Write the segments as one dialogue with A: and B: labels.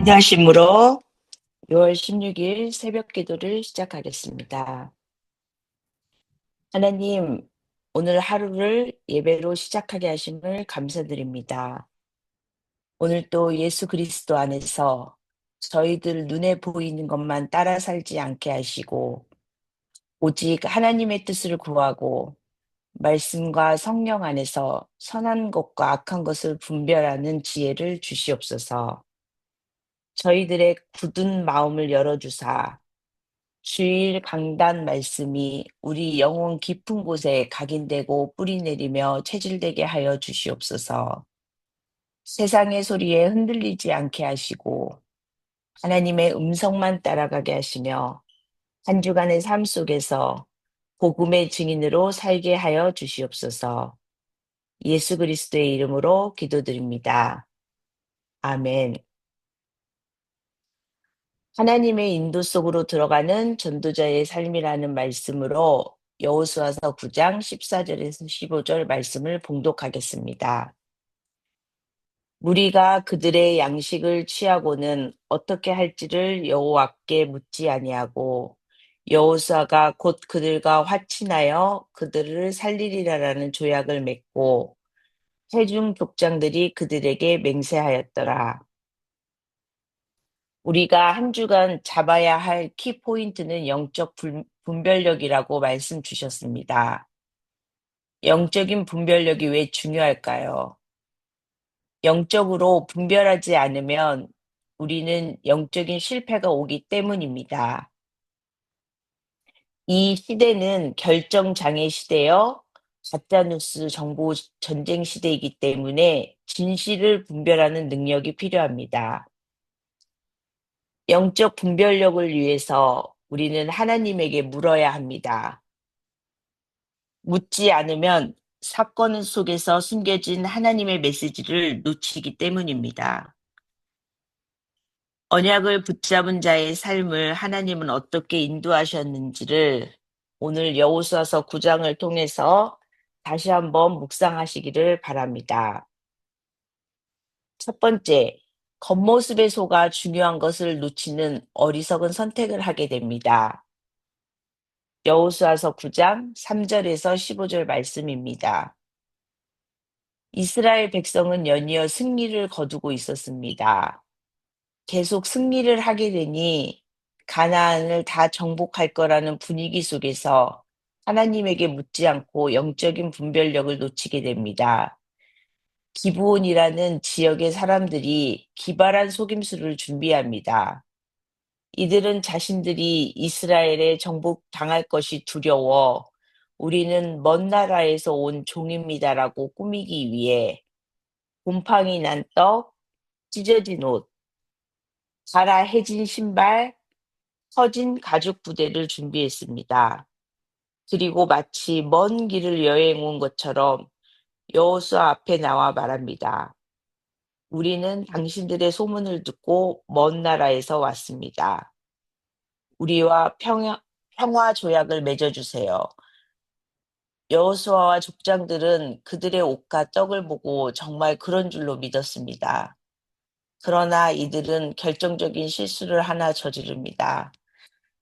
A: 기도하심으로 6월 16일 새벽 기도를 시작하겠습니다. 하나님, 오늘 하루를 예배로 시작하게 하심을 감사드립니다. 오늘 또 예수 그리스도 안에서 저희들 눈에 보이는 것만 따라 살지 않게 하시고, 오직 하나님의 뜻을 구하고, 말씀과 성령 안에서 선한 것과 악한 것을 분별하는 지혜를 주시옵소서. 저희들의 굳은 마음을 열어주사, 주일 강단 말씀이 우리 영혼 깊은 곳에 각인되고 뿌리내리며 체질되게 하여 주시옵소서. 세상의 소리에 흔들리지 않게 하시고 하나님의 음성만 따라가게 하시며 한 주간의 삶 속에서 복음의 증인으로 살게 하여 주시옵소서. 예수 그리스도의 이름으로 기도드립니다. 아멘. 하나님의 인도 속으로 들어가는 전도자의 삶이라는 말씀으로 여호수아서 9장 14절에서 15절 말씀을 봉독하겠습니다. 무리가 그들의 양식을 취하고는 어떻게 할지를 여호와께 묻지 아니하고 여호수아가 곧 그들과 화친하여 그들을 살리리라라는 조약을 맺고 회중 족장들이 그들에게 맹세하였더라. 우리가 한 주간 잡아야 할 키포인트는 영적 분별력이라고 말씀 주셨습니다. 영적인 분별력이 왜 중요할까요? 영적으로 분별하지 않으면 우리는 영적인 실패가 오기 때문입니다. 이 시대는 결정장애 시대여 가짜뉴스 정보 전쟁 시대이기 때문에 진실을 분별하는 능력이 필요합니다. 영적 분별력을 위해서 우리는 하나님에게 물어야 합니다. 묻지 않으면 사건 속에서 숨겨진 하나님의 메시지를 놓치기 때문입니다. 언약을 붙잡은 자의 삶을 하나님은 어떻게 인도하셨는지를 오늘 여호수아서 9장을 통해서 다시 한번 묵상하시기를 바랍니다. 첫 번째, 겉모습에 속아 중요한 것을 놓치는 어리석은 선택을 하게 됩니다. 여호수아서 9장 3절에서 15절 말씀입니다. 이스라엘 백성은 연이어 승리를 거두고 있었습니다. 계속 승리를 하게 되니 가나안을 다 정복할 거라는 분위기 속에서 하나님에게 묻지 않고 영적인 분별력을 놓치게 됩니다. 기브온이라는 지역의 사람들이 기발한 속임수를 준비합니다. 이들은 자신들이 이스라엘에 정복당할 것이 두려워 우리는 먼 나라에서 온 종입니다라고 꾸미기 위해 곰팡이 난 떡, 찢어진 옷, 갈아 해진 신발, 처진 가죽 부대를 준비했습니다. 그리고 마치 먼 길을 여행 온 것처럼 여호수아 앞에 나와 말합니다. 우리는 당신들의 소문을 듣고 먼 나라에서 왔습니다. 우리와 평화 조약을 맺어주세요. 여호수아와 족장들은 그들의 옷과 떡을 보고 정말 그런 줄로 믿었습니다. 그러나 이들은 결정적인 실수를 하나 저지릅니다.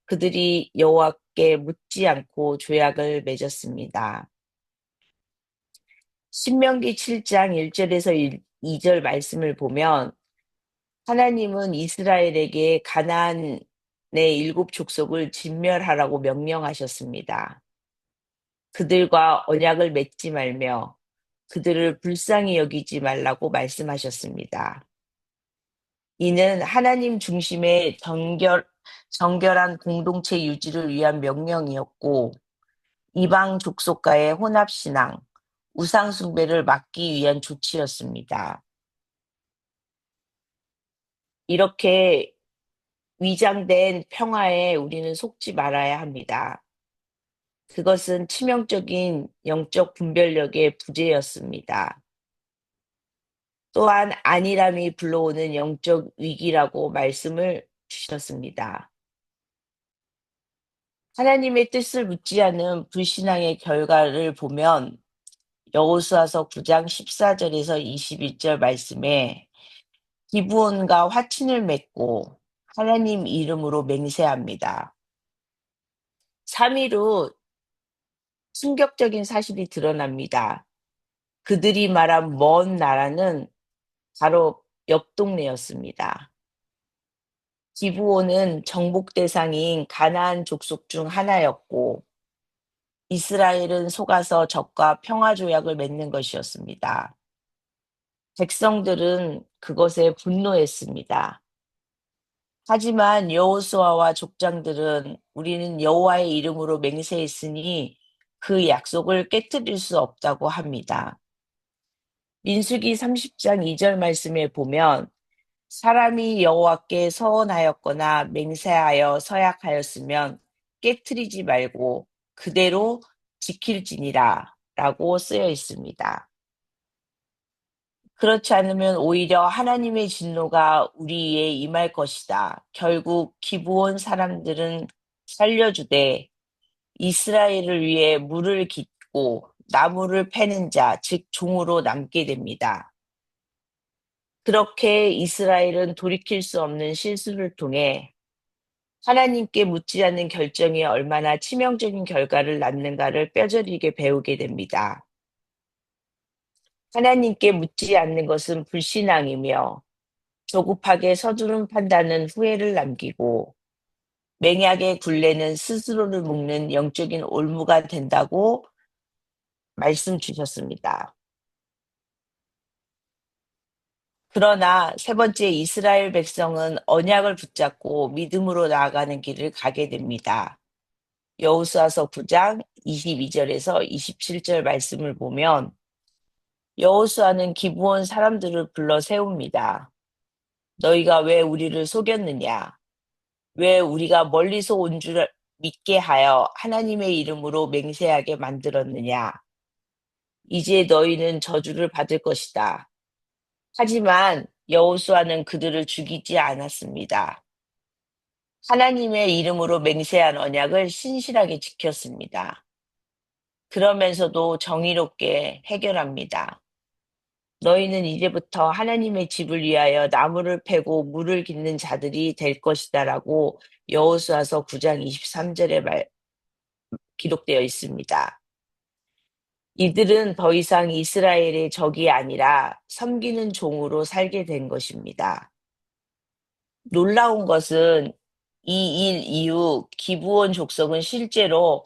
A: 그들이 여호와께 묻지 않고 조약을 맺었습니다. 신명기 7장 1절에서 2절 말씀을 보면 하나님은 이스라엘에게 가나안의 7족속을 진멸하라고 명령하셨습니다. 그들과 언약을 맺지 말며 그들을 불쌍히 여기지 말라고 말씀하셨습니다. 이는 하나님 중심의 정결한 공동체 유지를 위한 명령이었고 이방 족속과의 혼합신앙, 우상숭배를 막기 위한 조치였습니다. 이렇게 위장된 평화에 우리는 속지 말아야 합니다. 그것은 치명적인 영적 분별력의 부재였습니다. 또한 안일함이 불러오는 영적 위기라고 말씀을 주셨습니다. 하나님의 뜻을 묻지 않는 불신앙의 결과를 보면 여호수아서 9장 14절에서 21절 말씀에 기브온과 화친을 맺고 하나님 이름으로 맹세합니다. 3일 후 충격적인 사실이 드러납니다. 그들이 말한 먼 나라는 바로 옆 동네였습니다. 기브온은 정복 대상인 가나안 족속 중 하나였고 이스라엘은 속아서 적과 평화 조약을 맺는 것이었습니다. 백성들은 그것에 분노했습니다. 하지만 여호수아와 족장들은 우리는 여호와의 이름으로 맹세했으니 그 약속을 깨뜨릴 수 없다고 합니다. 민수기 30장 2절 말씀에 보면 사람이 여호와께 서원하였거나 맹세하여 서약하였으면 깨트리지 말고 그대로 지킬지니라 라고 쓰여 있습니다. 그렇지 않으면 오히려 하나님의 진노가 우리에 임할 것이다. 결국 기브온 사람들은 살려주되 이스라엘을 위해 물을 깃고 나무를 패는 자, 즉 종으로 남게 됩니다. 그렇게 이스라엘은 돌이킬 수 없는 실수를 통해 하나님께 묻지 않는 결정이 얼마나 치명적인 결과를 낳는가를 뼈저리게 배우게 됩니다. 하나님께 묻지 않는 것은 불신앙이며 조급하게 서두른 판단은 후회를 남기고 맹약의 굴레는 스스로를 묶는 영적인 올무가 된다고 말씀 주셨습니다. 그러나 세 번째 이스라엘 백성은 언약을 붙잡고 믿음으로 나아가는 길을 가게 됩니다. 여호수아서 9장 22절에서 27절 말씀을 보면 여호수아는 기브온 사람들을 불러 세웁니다. 너희가 왜 우리를 속였느냐? 왜 우리가 멀리서 온 줄 믿게 하여 하나님의 이름으로 맹세하게 만들었느냐? 이제 너희는 저주를 받을 것이다. 하지만 여호수아는 그들을 죽이지 않았습니다. 하나님의 이름으로 맹세한 언약을 신실하게 지켰습니다. 그러면서도 정의롭게 해결합니다. 너희는 이제부터 하나님의 집을 위하여 나무를 패고 물을 깃는 자들이 될 것이다라고 여호수아서 9장 23절에 기록되어 있습니다. 이들은 더 이상 이스라엘의 적이 아니라 섬기는 종으로 살게 된 것입니다. 놀라운 것은 이 일 이후 기브온 족속은 실제로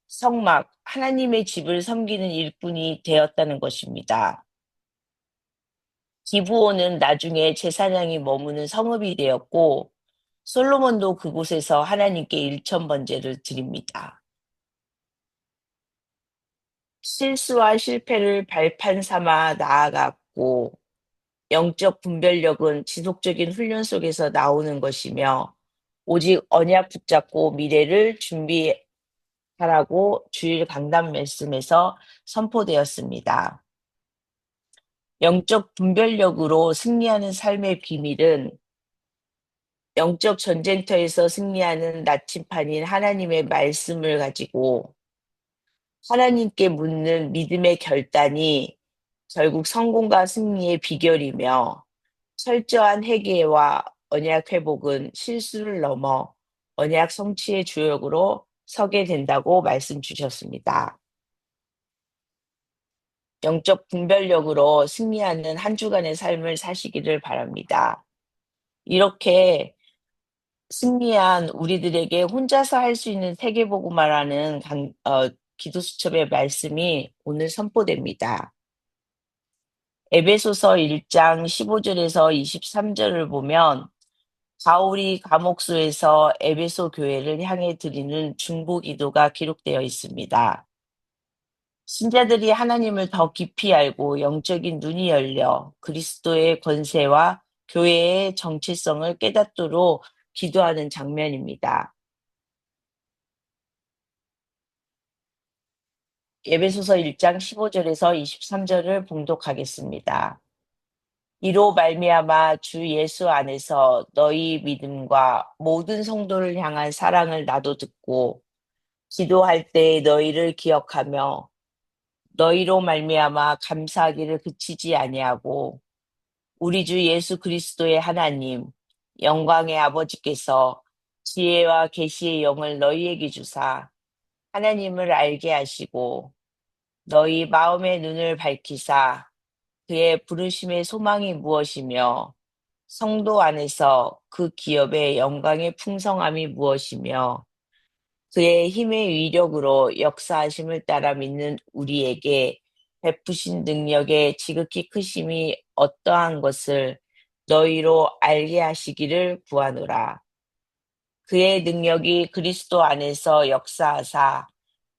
A: 성막, 하나님의 집을 섬기는 일꾼이 되었다는 것입니다. 기브온은 나중에 제사장이 머무는 성읍이 되었고 솔로몬도 그곳에서 하나님께 일천 번제를 드립니다. 실수와 실패를 발판 삼아 나아갔고 영적 분별력은 지속적인 훈련 속에서 나오는 것이며 오직 언약 붙잡고 미래를 준비하라고 주일 강단 말씀에서 선포되었습니다. 영적 분별력으로 승리하는 삶의 비밀은 영적 전쟁터에서 승리하는 나침판인 하나님의 말씀을 가지고 하나님께 묻는 믿음의 결단이 결국 성공과 승리의 비결이며 철저한 회개와 언약 회복은 실수를 넘어 언약 성취의 주역으로 서게 된다고 말씀 주셨습니다. 영적 분별력으로 승리하는 한 주간의 삶을 사시기를 바랍니다. 이렇게 승리한 우리들에게 혼자서 할 수 있는 세계복음화라는 기도수첩의 말씀이 오늘 선포됩니다. 에베소서 1장 15절에서 23절을 보면 바울이 감옥소에서 에베소 교회를 향해 드리는 중보 기도가 기록되어 있습니다. 신자들이 하나님을 더 깊이 알고 영적인 눈이 열려 그리스도의 권세와 교회의 정체성을 깨닫도록 기도하는 장면입니다. 에베소서 1장 15절에서 23절을 봉독하겠습니다. 이로 말미암아 주 예수 안에서 너희 믿음과 모든 성도를 향한 사랑을 나도 듣고 기도할 때 너희를 기억하며 너희로 말미암아 감사하기를 그치지 아니하고 우리 주 예수 그리스도의 하나님, 영광의 아버지께서 지혜와 계시의 영을 너희에게 주사 하나님을 알게 하시고 너희 마음의 눈을 밝히사 그의 부르심의 소망이 무엇이며 성도 안에서 그 기업의 영광의 풍성함이 무엇이며 그의 힘의 위력으로 역사하심을 따라 믿는 우리에게 베푸신 능력의 지극히 크심이 어떠한 것을 너희로 알게 하시기를 구하노라. 그의 능력이 그리스도 안에서 역사하사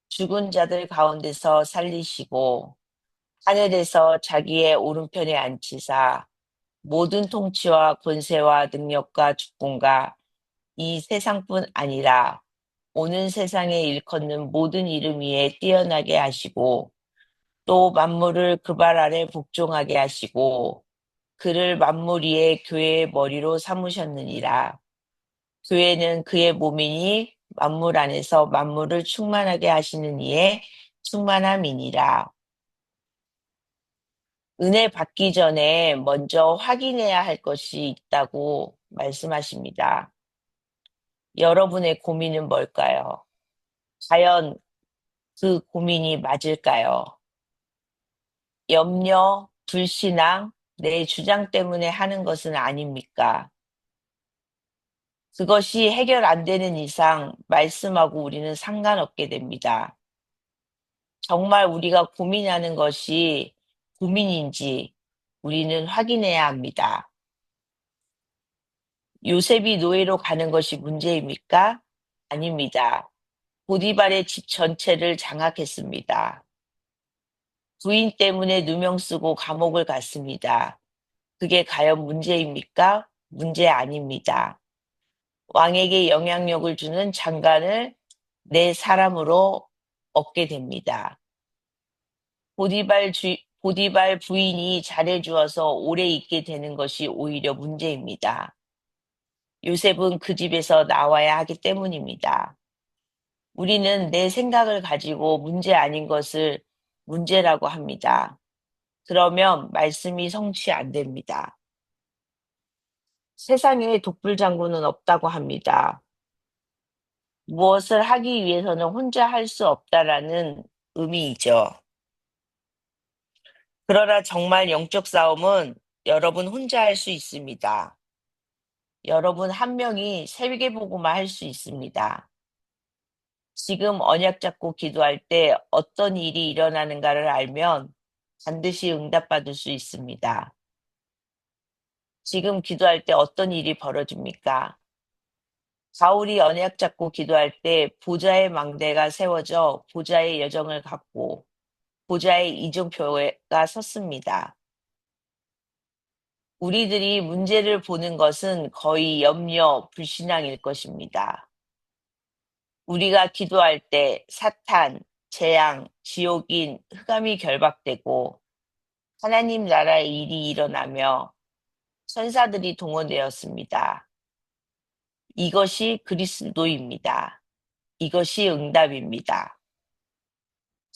A: 죽은 자들 가운데서 살리시고 하늘에서 자기의 오른편에 앉히사 모든 통치와 권세와 능력과 주권과 이 세상뿐 아니라 오는 세상에 일컫는 모든 이름 위에 뛰어나게 하시고 또 만물을 그 발 아래 복종하게 하시고 그를 만물 위에 교회의 머리로 삼으셨느니라. 교회는 그의 몸이니 만물 안에서 만물을 충만하게 하시는 이의 충만함이니라. 은혜 받기 전에 먼저 확인해야 할 것이 있다고 말씀하십니다. 여러분의 고민은 뭘까요? 과연 그 고민이 맞을까요? 염려, 불신앙, 내 주장 때문에 하는 것은 아닙니까? 그것이 해결 안 되는 이상 말씀하고 우리는 상관없게 됩니다. 정말 우리가 고민하는 것이 고민인지 우리는 확인해야 합니다. 요셉이 노예로 가는 것이 문제입니까? 아닙니다. 보디발의 집 전체를 장악했습니다. 부인 때문에 누명 쓰고 감옥을 갔습니다. 그게 과연 문제입니까? 문제 아닙니다. 왕에게 영향력을 주는 장관을 내 사람으로 얻게 됩니다. 보디발 부인이 잘해주어서 오래 있게 되는 것이 오히려 문제입니다. 요셉은 그 집에서 나와야 하기 때문입니다. 우리는 내 생각을 가지고 문제 아닌 것을 문제라고 합니다. 그러면 말씀이 성취 안 됩니다. 세상에 독불장군은 없다고 합니다. 무엇을 하기 위해서는 혼자 할 수 없다라는 의미이죠. 그러나 정말 영적 싸움은 여러분 혼자 할 수 있습니다. 여러분 한 명이 세계보고만 할 수 있습니다. 지금 언약 잡고 기도할 때 어떤 일이 일어나는가를 알면 반드시 응답받을 수 있습니다. 지금 기도할 때 어떤 일이 벌어집니까? 바울이 언약 잡고 기도할 때 보좌의 망대가 세워져 보좌의 여정을 갖고 보좌의 이정표가 섰습니다. 우리들이 문제를 보는 것은 거의 염려, 불신앙일 것입니다. 우리가 기도할 때 사탄, 재앙, 지옥인, 흑암이 결박되고 하나님 나라의 일이 일어나며 천사들이 동원되었습니다. 이것이 그리스도입니다. 이것이 응답입니다.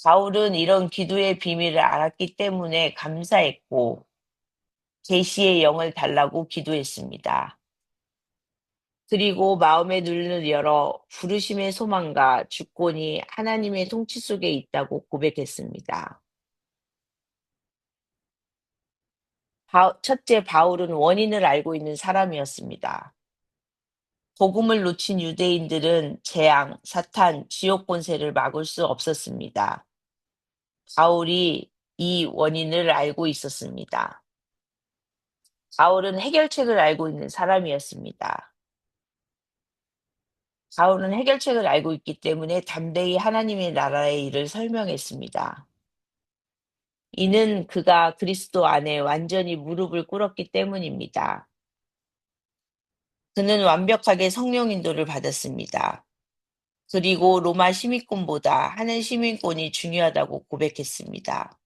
A: 바울은 이런 기도의 비밀을 알았기 때문에 감사했고 계시의 영을 달라고 기도했습니다. 그리고 마음의 눈을 열어 부르심의 소망과 주권이 하나님의 통치 속에 있다고 고백했습니다. 첫째, 바울은 원인을 알고 있는 사람이었습니다. 복음을 놓친 유대인들은 재앙, 사탄, 지옥 권세를 막을 수 없었습니다. 바울이 이 원인을 알고 있었습니다. 바울은 해결책을 알고 있는 사람이었습니다. 바울은 해결책을 알고 있기 때문에 담대히 하나님의 나라의 일을 설명했습니다. 이는 그가 그리스도 안에 완전히 무릎을 꿇었기 때문입니다. 그는 완벽하게 성령 인도를 받았습니다. 그리고 로마 시민권보다 하늘 시민권이 중요하다고 고백했습니다.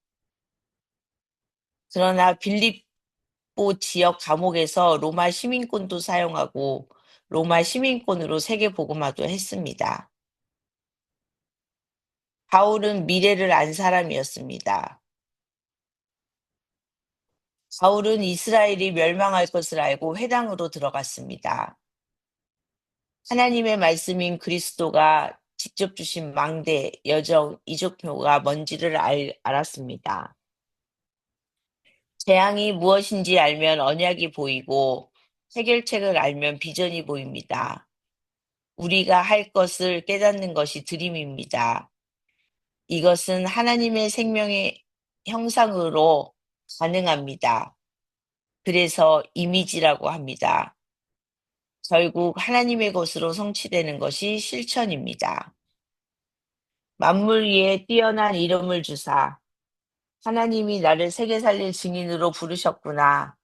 A: 그러나 빌립보 지역 감옥에서 로마 시민권도 사용하고 로마 시민권으로 세계 복음화도 했습니다. 바울은 미래를 안 사람이었습니다. 바울은 이스라엘이 멸망할 것을 알고 회당으로 들어갔습니다. 하나님의 말씀인 그리스도가 직접 주신 망대, 여정, 이적표가 뭔지를 알았습니다. 재앙이 무엇인지 알면 언약이 보이고 해결책을 알면 비전이 보입니다. 우리가 할 것을 깨닫는 것이 드림입니다. 이것은 하나님의 생명의 형상으로 가능합니다. 그래서 이미지라고 합니다. 결국 하나님의 것으로 성취되는 것이 실천입니다. 만물 위에 뛰어난 이름을 주사 하나님이 나를 세계 살릴 증인으로 부르셨구나.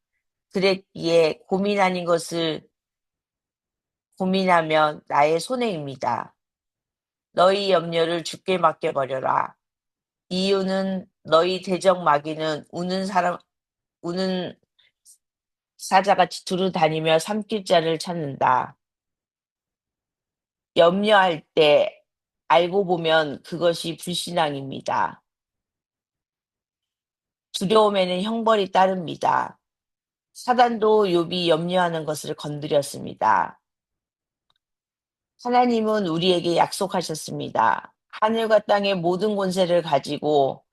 A: 그랬기에 고민 아닌 것을 고민하면 나의 손해입니다. 너희 염려를 주께 맡겨버려라. 이유는 너희 대적 마귀는 우는 사자같이 두루 다니며 삼킬 자를 찾는다. 염려할 때 알고 보면 그것이 불신앙입니다. 두려움에는 형벌이 따릅니다. 사단도 욥이 염려하는 것을 건드렸습니다. 하나님은 우리에게 약속하셨습니다. 하늘과 땅의 모든 권세를 가지고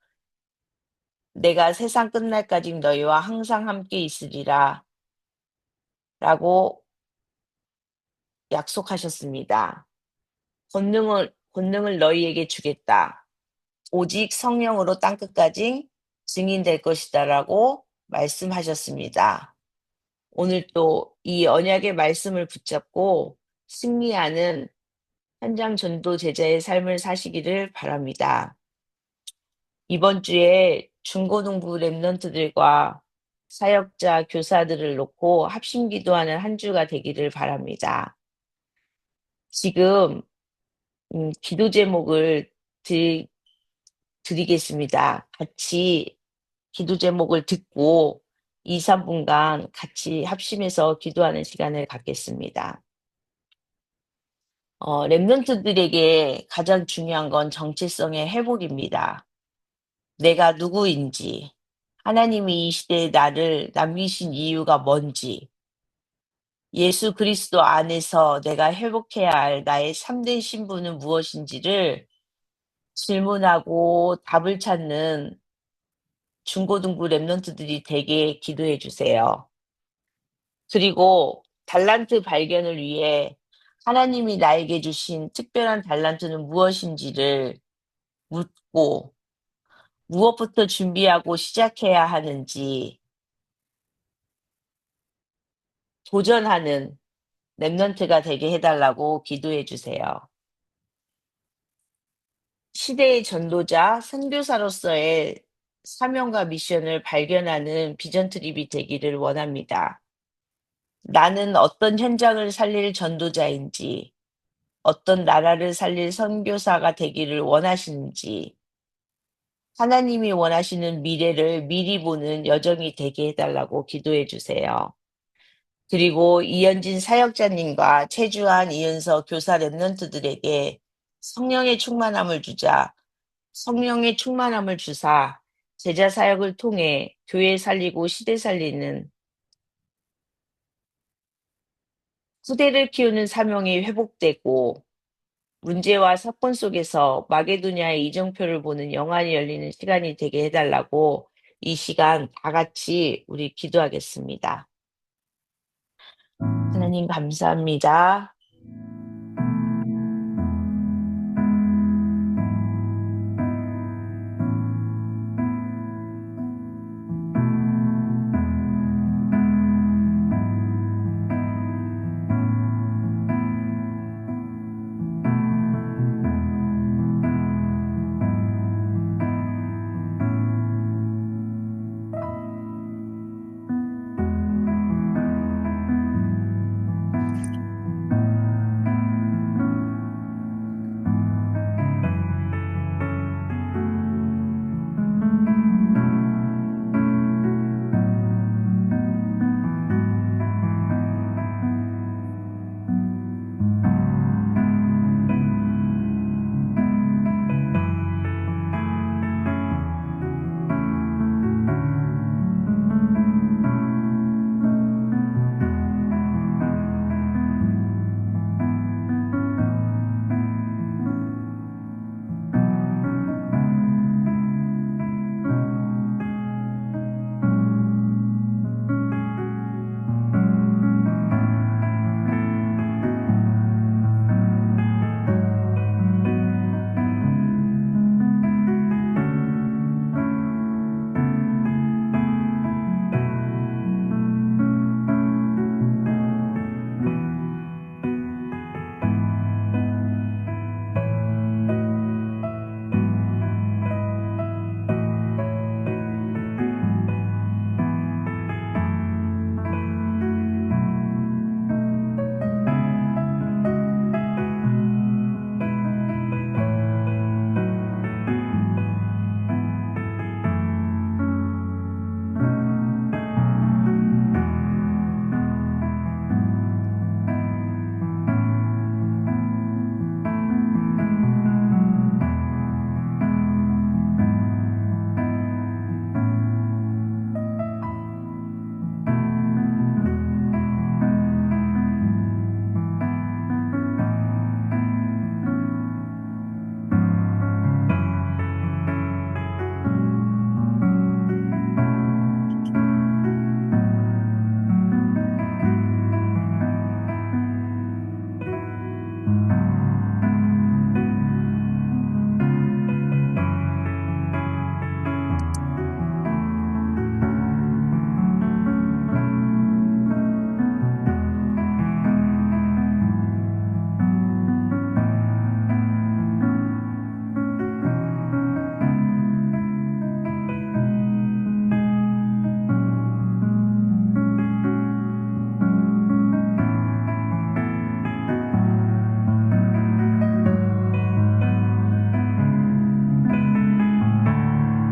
A: 내가 세상 끝날까지 너희와 항상 함께 있으리라 라고 약속하셨습니다. 권능을 너희에게 주겠다. 오직 성령으로 땅끝까지 증인될 것이다 라고 말씀하셨습니다. 오늘 또 이 언약의 말씀을 붙잡고 승리하는 현장 전도 제자의 삶을 사시기를 바랍니다. 이번 주에 중고등부 랩런트들과 사역자, 교사들을 놓고 합심 기도하는 한 주가 되기를 바랍니다. 지금 기도 제목을 드리겠습니다. 같이 기도 제목을 듣고 2, 3분간 같이 합심해서 기도하는 시간을 갖겠습니다. 랩런트들에게 가장 중요한 건 정체성의 회복입니다. 내가 누구인지, 하나님이 이 시대에 나를 남기신 이유가 뭔지, 예수 그리스도 안에서 내가 회복해야 할 나의 참된 신분은 무엇인지를 질문하고 답을 찾는 중고등부 랩런트들이 되게 기도해 주세요. 그리고 달란트 발견을 위해 하나님이 나에게 주신 특별한 달란트는 무엇인지를 묻고 무엇부터 준비하고 시작해야 하는지 도전하는 랩런트가 되게 해달라고 기도해 주세요. 시대의 전도자, 선교사로서의 사명과 미션을 발견하는 비전 트립이 되기를 원합니다. 나는 어떤 현장을 살릴 전도자인지, 어떤 나라를 살릴 선교사가 되기를 원하시는지, 하나님이 원하시는 미래를 미리 보는 여정이 되게 해달라고 기도해 주세요. 그리고 이현진 사역자님과 최주한 이은서 교사 랩런트들에게 성령의 충만함을 주자, 성령의 충만함을 주사, 제자 사역을 통해 교회 살리고 시대 살리는 후대를 키우는 사명이 회복되고 문제와 사건 속에서 마게도냐의 이정표를 보는 영안이 열리는 시간이 되게 해달라고 이 시간 다 같이 우리 기도하겠습니다. 하나님 감사합니다.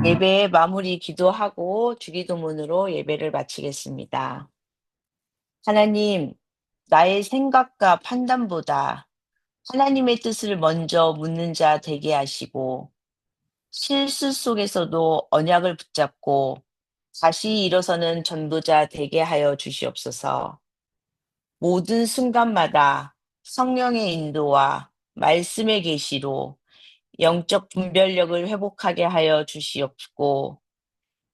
A: 예배의 마무리 기도하고 주기도문으로 예배를 마치겠습니다. 하나님, 나의 생각과 판단보다 하나님의 뜻을 먼저 묻는 자 되게 하시고, 실수 속에서도 언약을 붙잡고 다시 일어서는 전도자 되게 하여 주시옵소서. 모든 순간마다 성령의 인도와 말씀의 계시로 영적 분별력을 회복하게 하여 주시옵고,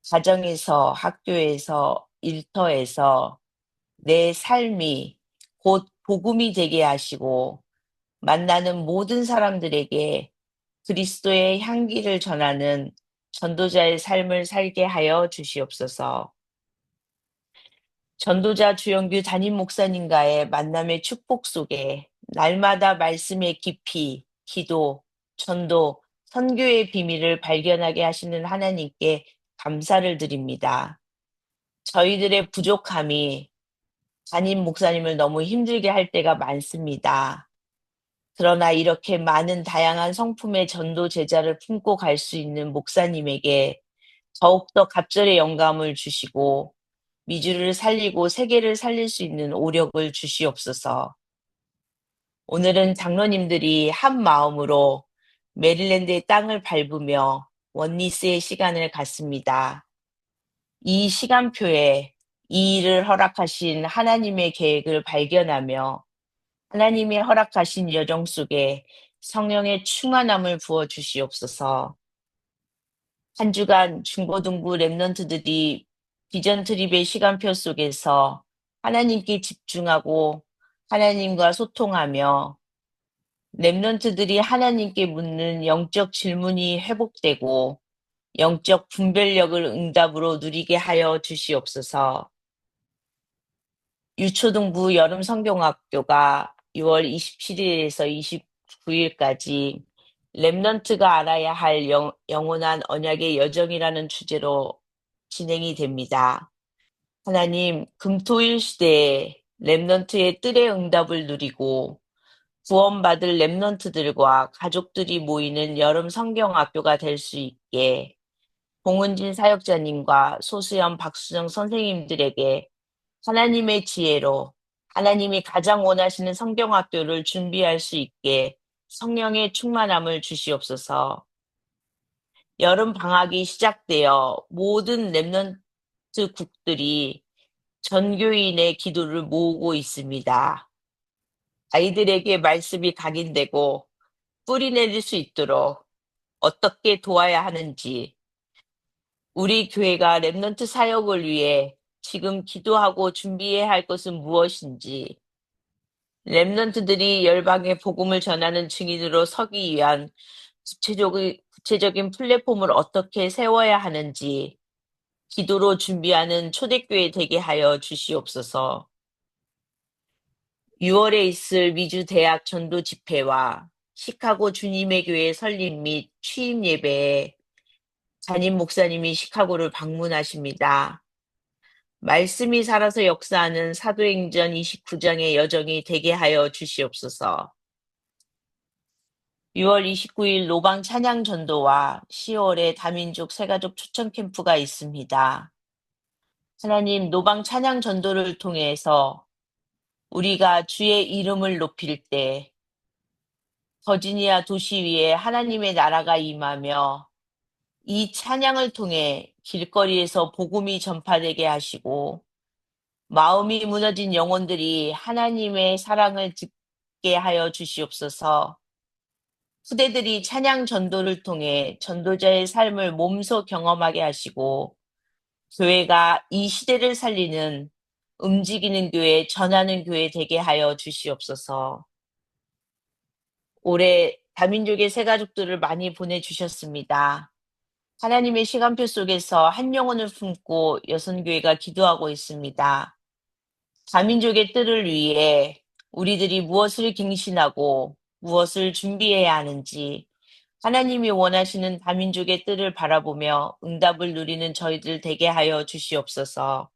A: 가정에서, 학교에서, 일터에서 내 삶이 곧 복음이 되게 하시고, 만나는 모든 사람들에게 그리스도의 향기를 전하는 전도자의 삶을 살게 하여 주시옵소서. 전도자 주영규 담임 목사님과의 만남의 축복 속에 날마다 말씀의 깊이, 기도, 전도, 선교의 비밀을 발견하게 하시는 하나님께 감사를 드립니다. 저희들의 부족함이 담임 목사님을 너무 힘들게 할 때가 많습니다. 그러나 이렇게 많은 다양한 성품의 전도 제자를 품고 갈 수 있는 목사님에게 더욱더 갑절의 영감을 주시고 미주를 살리고 세계를 살릴 수 있는 오력을 주시옵소서. 오늘은 장로님들이 한 마음으로 메릴랜드의 땅을 밟으며 원리스의 시간을 갖습니다. 이 시간표에 이 일을 허락하신 하나님의 계획을 발견하며 하나님이 허락하신 여정 속에 성령의 충만함을 부어 주시옵소서. 한 주간 중고등부 랩런트들이 비전 트립의 시간표 속에서 하나님께 집중하고 하나님과 소통하며 랩런트들이 하나님께 묻는 영적 질문이 회복되고 영적 분별력을 응답으로 누리게 하여 주시옵소서. 유초등부 여름 성경학교가 6월 27일에서 29일까지 랩넌트가 알아야 할 영원한 언약의 여정이라는 주제로 진행이 됩니다. 하나님, 금토일 시대에 랩넌트의 뜰의 응답을 누리고 구원받을 랩넌트들과 가족들이 모이는 여름 성경학교가 될 수 있게 봉은진 사역자님과 소수연 박수정 선생님들에게 하나님의 지혜로 하나님이 가장 원하시는 성경학교를 준비할 수 있게 성령의 충만함을 주시옵소서. 여름 방학이 시작되어 모든 랩넌트국들이 전교인의 기도를 모으고 있습니다. 아이들에게 말씀이 각인되고 뿌리 내릴 수 있도록 어떻게 도와야 하는지, 우리 교회가 랩넌트 사역을 위해 지금 기도하고 준비해야 할 것은 무엇인지, 랩넌트들이 열방의 복음을 전하는 증인으로 서기 위한 구체적인 플랫폼을 어떻게 세워야 하는지 기도로 준비하는 초대교회 되게 하여 주시옵소서. 6월에 있을 미주 대학 전도 집회와 시카고 주님의 교회 설립 및 취임 예배에 담임 목사님이 시카고를 방문하십니다. 말씀이 살아서 역사하는 사도행전 29장의 여정이 되게 하여 주시옵소서. 6월 29일 노방 찬양 전도와 10월에 다민족 새가족 초청 캠프가 있습니다. 하나님, 노방 찬양 전도를 통해서 우리가 주의 이름을 높일 때 버지니아 도시 위에 하나님의 나라가 임하며 이 찬양을 통해 길거리에서 복음이 전파되게 하시고 마음이 무너진 영혼들이 하나님의 사랑을 듣게 하여 주시옵소서. 후대들이 찬양 전도를 통해 전도자의 삶을 몸소 경험하게 하시고 교회가 이 시대를 살리는 움직이는 교회, 전하는 교회 되게 하여 주시옵소서. 올해 다민족의 새 가족들을 많이 보내주셨습니다. 하나님의 시간표 속에서 한 영혼을 품고 여선교회가 기도하고 있습니다. 다민족의 뜻을 위해 우리들이 무엇을 갱신하고 무엇을 준비해야 하는지 하나님이 원하시는 다민족의 뜻을 바라보며 응답을 누리는 저희들 되게 하여 주시옵소서.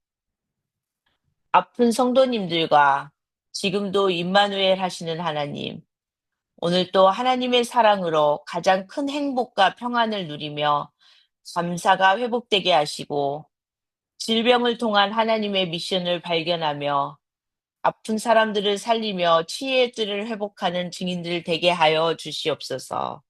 A: 아픈 성도님들과 지금도 임마누엘 하시는 하나님, 오늘 또 하나님의 사랑으로 가장 큰 행복과 평안을 누리며 감사가 회복되게 하시고 질병을 통한 하나님의 미션을 발견하며 아픈 사람들을 살리며 치유의 뜰을 회복하는 증인들 되게 하여 주시옵소서.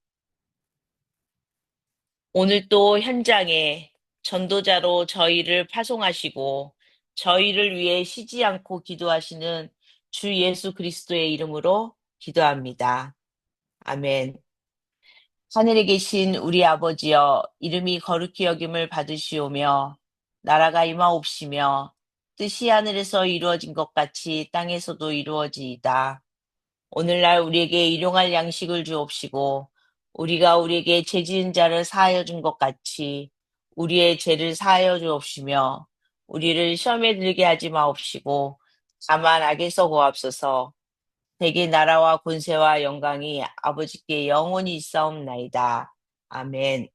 A: 오늘 또 현장에 전도자로 저희를 파송하시고 저희를 위해 쉬지 않고 기도하시는 주 예수 그리스도의 이름으로 기도합니다. 아멘. 하늘에 계신 우리 아버지여, 이름이 거룩히 여김을 받으시오며, 나라가 임하옵시며, 뜻이 하늘에서 이루어진 것 같이 땅에서도 이루어지이다. 오늘날 우리에게 일용할 양식을 주옵시고, 우리가 우리에게 죄 지은 자를 사하여 준 것 같이, 우리의 죄를 사하여 주옵시며, 우리를 시험에 들게 하지 마옵시고, 다만 악에서 구하옵소서. 대개 나라와 권세와 영광이 아버지께 영원히 있사옵나이다. 아멘.